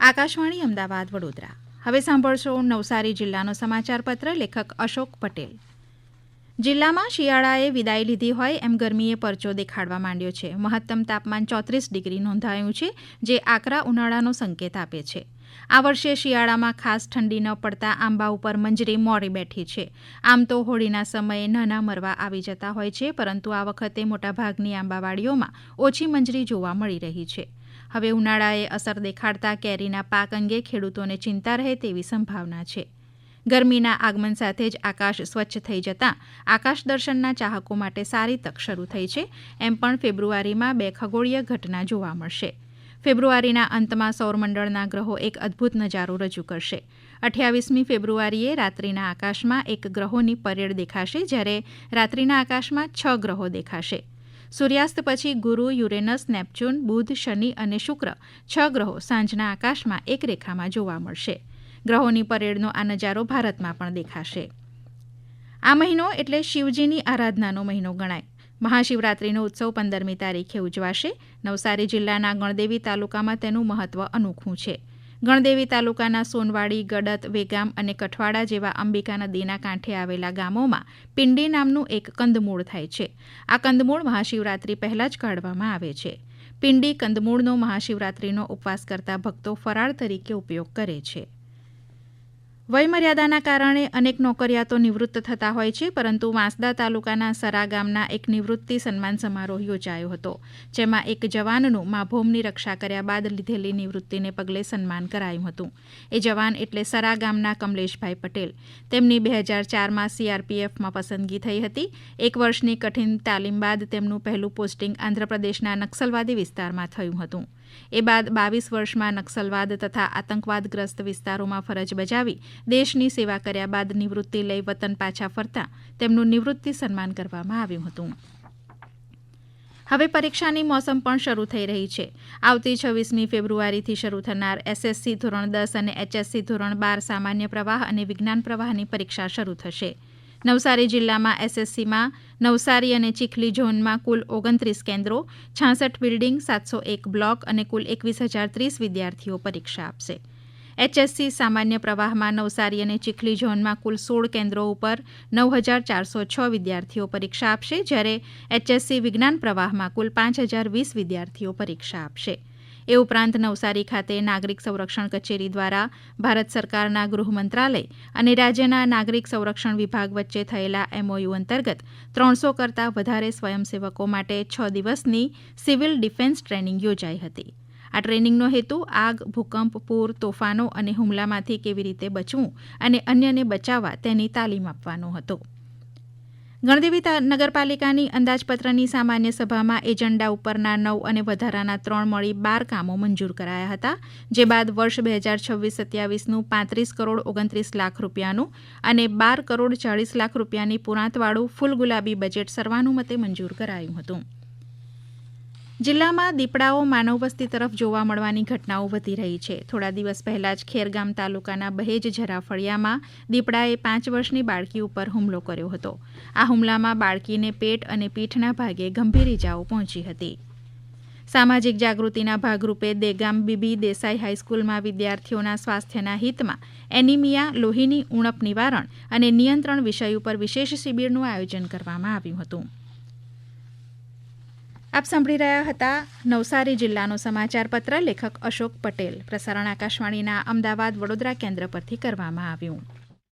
આકાશવાણી અમદાવાદ વડોદરા. હવે સાંભળશો નવસારી જિલ્લાનો સમાચારપત્ર. લેખક અશોક પટેલ. જિલ્લામાં શિયાળાએ વિદાય લીધી હોય એમ ગરમીએ પરચો દેખાડવા માંડ્યો છે. મહત્તમ તાપમાન 34 ડિગ્રી નોંધાયું છે, જે આકરા ઉનાળાનો સંકેત આપે છે. આ વર્ષે શિયાળામાં ખાસ ઠંડી ન પડતા આંબા ઉપર મંજરી મોડી બેઠી છે. આમ તો હોળીના સમયે નાના મરવા આવી જતા હોય છે, પરંતુ આ વખતે મોટાભાગની આંબાવાડીઓમાં ઓછી મંજરી જોવા મળી રહી છે. હવે ઉનાળાએ અસર દેખાડતા કેરીના પાક અંગે ખેડૂતોને ચિંતા રહે તેવી સંભાવના છે. ગરમીના આગમન સાથે જ આકાશ સ્વચ્છ થઈ જતાં આકાશ દર્શનના ચાહકો માટે સારી તક શરૂ થઈ છે. એમ પણ ફેબ્રુઆરીમાં 2 ખગોળીય ઘટના જોવા મળશે. ફેબ્રુઆરીના અંતમાં સૌરમંડળના ગ્રહો એક અદ્ભુત નજારો રજૂ કરશે. 28મી ફેબ્રુઆરીએ રાત્રિના આકાશમાં એક ગ્રહોની પરેડ દેખાશે, જ્યારે રાત્રિના આકાશમાં 6 ગ્રહો દેખાશે. સૂર્યાસ્ત પછી ગુરુ, યુરેનસ, નેપચ્યુન, બુધ, શનિ અને શુક્ર 6 ગ્રહો સાંજના આકાશમાં એક રેખામાં જોવા મળશે. ગ્રહોની પરેડનો આ નજારો ભારતમાં પણ દેખાશે. આ મહિનો એટલે શિવજીની આરાધનાનો મહિનો ગણાય. મહાશિવરાત્રિનો ઉત્સવ 15મી તારીખે ઉજવાશે. નવસારી જિલ્લાના ગણદેવી તાલુકામાં તેનું મહત્વ અનોખું છે. ગણદેવી તાલુકાના સોનવાડી, ગડત, વેગામ અને કઠવાડા જેવા અંબિકા નદીના કાંઠે આવેલા ગામોમાં પિંડી નામનું એક કંદમૂળ થાય છે. આ કંદમૂળ મહાશિવરાત્રિ પહેલાં જ કાઢવામાં આવે છે. પિંડી કંદમૂળનો મહાશિવરાત્રિનો ઉપવાસ કરતા ભક્તો ફરાળ તરીકે ઉપયોગ કરે છે. વયમર્યાદાના કારણે અનેક નોકરિયાતો નિવૃત્ત થતા હોય છે, પરંતુ વાંસદા તાલુકાના સરા ગામના એક નિવૃત્તિ સન્માન સમારોહ યોજાયો હતો, જેમાં એક જવાનનું માભોમની રક્ષા કર્યા બાદ લીધેલી નિવૃત્તિને પગલે સન્માન કરાયું હતું. એ જવાન એટલે સરા ગામના કમલેશભાઈ પટેલ. તેમની 2004માં CRPFમાં પસંદગી થઈ હતી. 1 વર્ષની કઠિન તાલીમ બાદ તેમનું પહેલું પોસ્ટિંગ આંધ્રપ્રદેશના નક્સલવાદી વિસ્તારમાં થયું હતું. એ બાદ 22 વર્ષમાં નક્સલવાદ તથા આતંકવાદગ્રસ્ત વિસ્તારોમાં ફરજ બજાવી દેશની સેવા કર્યા બાદ નિવૃત્તિ લઈ વતન પાછા ફરતા તેમનું નિવૃત્તિ સન્માન કરવામાં આવ્યું હતું. હવે પરીક્ષાની મોસમ પણ શરૂ થઈ રહી છે. આવતી 26મી ફેબ્રુઆરીથી શરૂ થનાર SSC ધોરણ 10 અને HSC ધોરણ 12 સામાન્ય પ્રવાહ અને વિજ્ઞાન પ્રવાહની પરીક્ષા શરૂ થશે. નવસારી જિલ્લામાં SSCમાં નવસારી અને ચીખલી ઝોનમાં કુલ 29 કેન્દ્રો, 66 બિલ્ડિંગ, 701 બ્લોક અને કુલ 21,030 વિદ્યાર્થીઓ પરીક્ષા આપશે. HSC સામાન્ય પ્રવાહમાં નવસારી અને ચીખલી ઝોનમાં કુલ 16 કેન્દ્રો ઉપર 9,406 વિદ્યાર્થીઓ પરીક્ષા આપશે, જ્યારે HSC વિજ્ઞાન પ્રવાહમાં કુલ 5,020 વિદ્યાર્થીઓ પરીક્ષા આપશે. એ ઉપરાંત નવસારી ખાતે નાગરિક સંરક્ષણ કચેરી દ્વારા ભારત સરકારના ગૃહ મંત્રાલય અને રાજ્યના નાગરિક સંરક્ષણ વિભાગ વચ્ચે થયેલા MOU અંતર્ગત 300 કરતાં વધારે સ્વયંસેવકો માટે 6 દિવસની સિવિલ ડિફેન્સ ટ્રેનિંગ યોજાઈ હતી. આ ટ્રેનિંગનો હેતુ આગ, ભૂકંપ, પૂર, તોફાનો અને હુમલામાંથી કેવી રીતે બચવું અને અન્યને બચાવવા તેની તાલીમ આપવાનો હતો. ગણદેવી નગરપાલિકાની અંદાજપત્રની સામાન્ય સભામાં એજન્ડા ઉપરના 9 અને વધારાના 3 મળી 12 કામો મંજૂર કરાયા હતા, જે બાદ વર્ષ 2026-27નું 35 કરોડ 29 લાખ રૂપિયાનું અને 12 કરોડ 40 લાખ રૂપિયાની પુરાંતવાળું ફૂલ ગુલાબી બજેટ સર્વાનુમતે મંજૂર કરાયું હતું. જિલ્લામાં દીપડાઓ માનવ વસ્તી તરફ જોવા મળવાની ઘટનાઓ વધી રહી છે. થોડા દિવસ પહેલા જ ખેરગામ તાલુકાના બહેજ ઝરા ફળિયામાં દીપડાએ 5 વર્ષની બાળકી ઉપર હુમલો કર્યો હતો. આ હુમલામાં બાળકીને પેટ અને પીઠના ભાગે ગંભીર ઇજાઓ પહોંચી હતી. સામાજિક જાગૃતિના ભાગરૂપે દેગામ બીબી દેસાઈ હાઈસ્કૂલમાં વિદ્યાર્થીઓના સ્વાસ્થ્યના હિતમાં એનિમિયા, લોહીની ઉણપ નિવારણ અને નિયંત્રણ વિષય ઉપર વિશેષ શિબિરનું આયોજન કરવામાં આવ્યું હતું. આપ સાંભળી રહ્યા હતા નવસારી જિલ્લાનો સમાચાર પત્ર. લેખક અશોક પટેલ. પ્રસારણ આકાશવાણીના અમદાવાદ વડોદરા કેન્દ્ર પરથી કરવામાં આવ્યું.